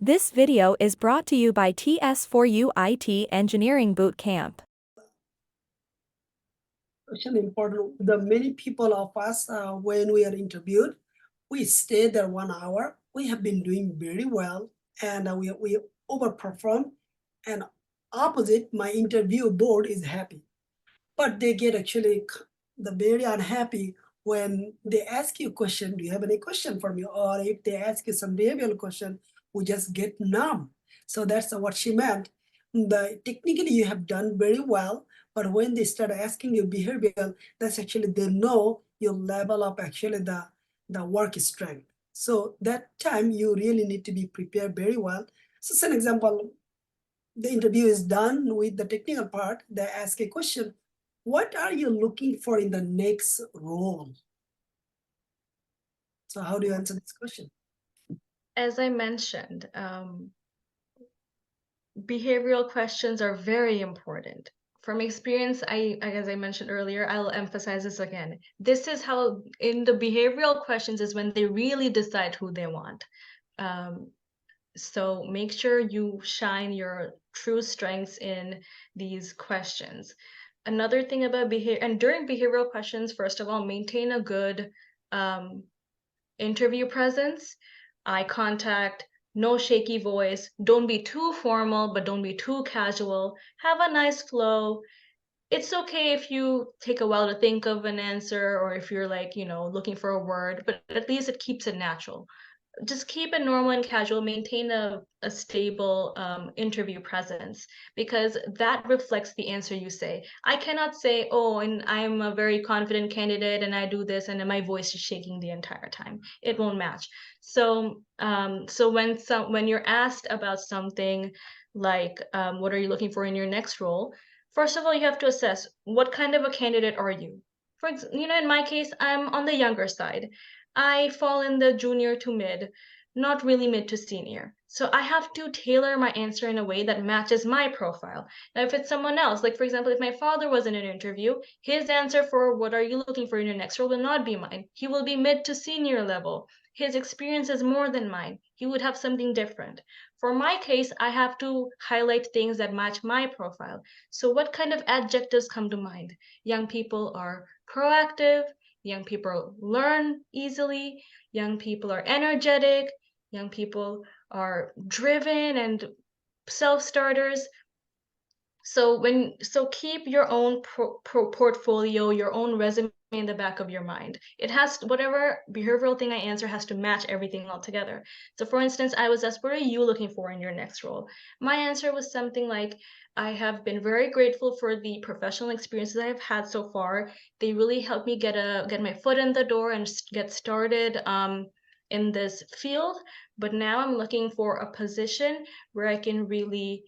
This video is brought to you by TS4U IT Engineering Bootcamp. Actually important. The many people of us, when we are interviewed, we stay there 1 hour. We have been doing very well, and we overperform. And opposite, my interview board is happy, but they get actually the very unhappy when they ask you a question. Do you have any question for me? Or if they ask you some behavioral question, we just get numb. So that's what she meant. Technically you have done very well, but when they start asking you behavioral, that's actually they know your level of actually the work strength. So that time you really need to be prepared very well. So as an example, the interview is done with the technical part. They ask a question: what are you looking for in the next role? So how do you answer this question? As I mentioned, behavioral questions are very important. From experience, as I mentioned earlier, I'll emphasize this again. This is how in the behavioral questions is when they really decide who they want. So make sure you shine your true strengths in these questions. Another thing about behavior, and during behavioral questions, first of all, maintain a good interview presence, eye contact, no shaky voice. Don't be too formal, but don't be too casual. Have a nice flow. It's okay if you take a while to think of an answer or if you're like, looking for a word, but at least it keeps it natural. Just keep it normal and casual, maintain a stable interview presence, because that reflects the answer you say. I cannot say, oh, and I'm a very confident candidate and I do this and my voice is shaking the entire time. It won't match. So when you're asked about something like what are you looking for in your next role, first of all, you have to assess what kind of a candidate are you. In my case, I'm on the younger side. I fall in the junior to mid, not really mid to senior. So I have to tailor my answer in a way that matches my profile. Now, if it's someone else, like for example, if my father was in an interview, his answer for what are you looking for in your next role will not be mine. He will be mid to senior level. His experience is more than mine. He would have something different. For my case, I have to highlight things that match my profile. So what kind of adjectives come to mind? Young people are proactive, young people learn easily, young people are energetic, young people are driven and self-starters. So keep your own portfolio, your own resume in the back of your mind. It has whatever behavioral thing I answer has to match everything all together. So for instance, I was asked, what are you looking for in your next role? My answer was something like, I have been very grateful for the professional experiences I have had so far. They really helped me get my foot in the door and get started in this field. But now I'm looking for a position where I can really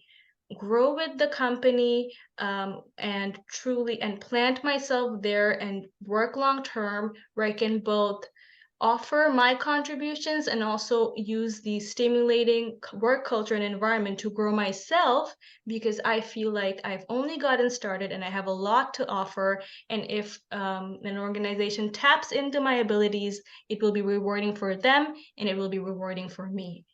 grow with the company and truly and plant myself there and work long term, where I can both offer my contributions and also use the stimulating work culture and environment to grow myself, because I feel like I've only gotten started and I have a lot to offer. And if an organization taps into my abilities, it will be rewarding for them and it will be rewarding for me.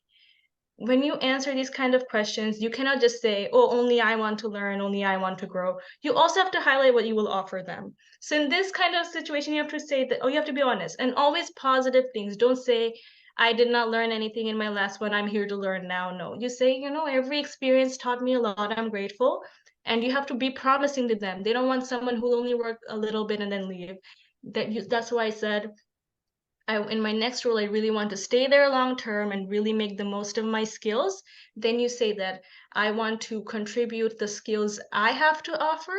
When you answer these kind of questions, you cannot just say, oh, only I want to learn, only I want to grow. You also have to highlight what you will offer them. So in this kind of situation, you have to say that, oh, you have to be honest and always positive things. Don't say, I did not learn anything in my last one, I'm here to learn now. No, you say, every experience taught me a lot, I'm grateful. And you have to be promising to them. They don't want someone who will only work a little bit and then leave. That's why I said, in my next role, I really want to stay there long term and really make the most of my skills. Then you say that I want to contribute the skills I have to offer.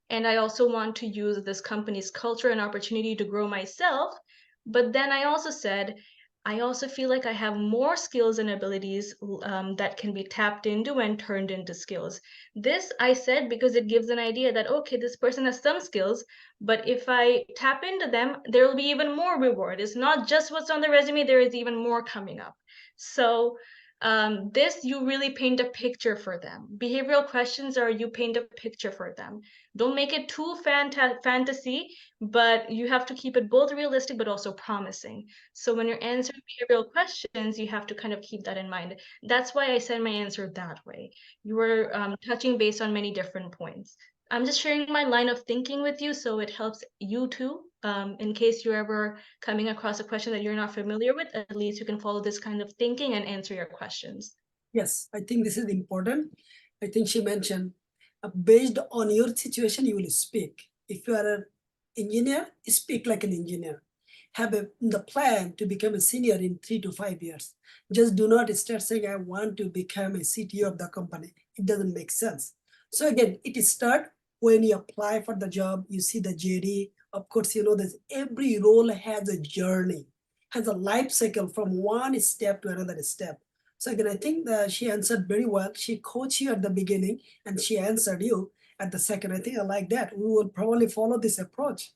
And I also want to use this company's culture and opportunity to grow myself. But then I also said, I also feel like I have more skills and abilities that can be tapped into and turned into skills. This I said because it gives an idea that, okay, this person has some skills, but if I tap into them, there will be even more reward. It's not just what's on the resume, there is even more coming up. So This, you really paint a picture for them. Behavioral questions are you paint a picture for them. Don't make it too fantasy, but you have to keep it both realistic but also promising. So when you're answering behavioral questions, you have to kind of keep that in mind. That's why I said my answer that way. You were touching base on many different points. I'm just sharing my line of thinking with you so it helps you too. In case you're ever coming across a question that you're not familiar with, at least you can follow this kind of thinking and answer your questions. Yes, I think this is important. I think she mentioned based on your situation, you will speak. If you are an engineer, speak like an engineer. Have the plan to become a senior in 3 to 5 years. Just do not start saying, I want to become a CTO of the company. It doesn't make sense. So again, it is start when you apply for the job, you see the JD. Of course, you know that every role has a journey, has a life cycle from one step to another step. So again, I think that she answered very well. She coached you at the beginning and she answered you at the second. I think I like that. We will probably follow this approach.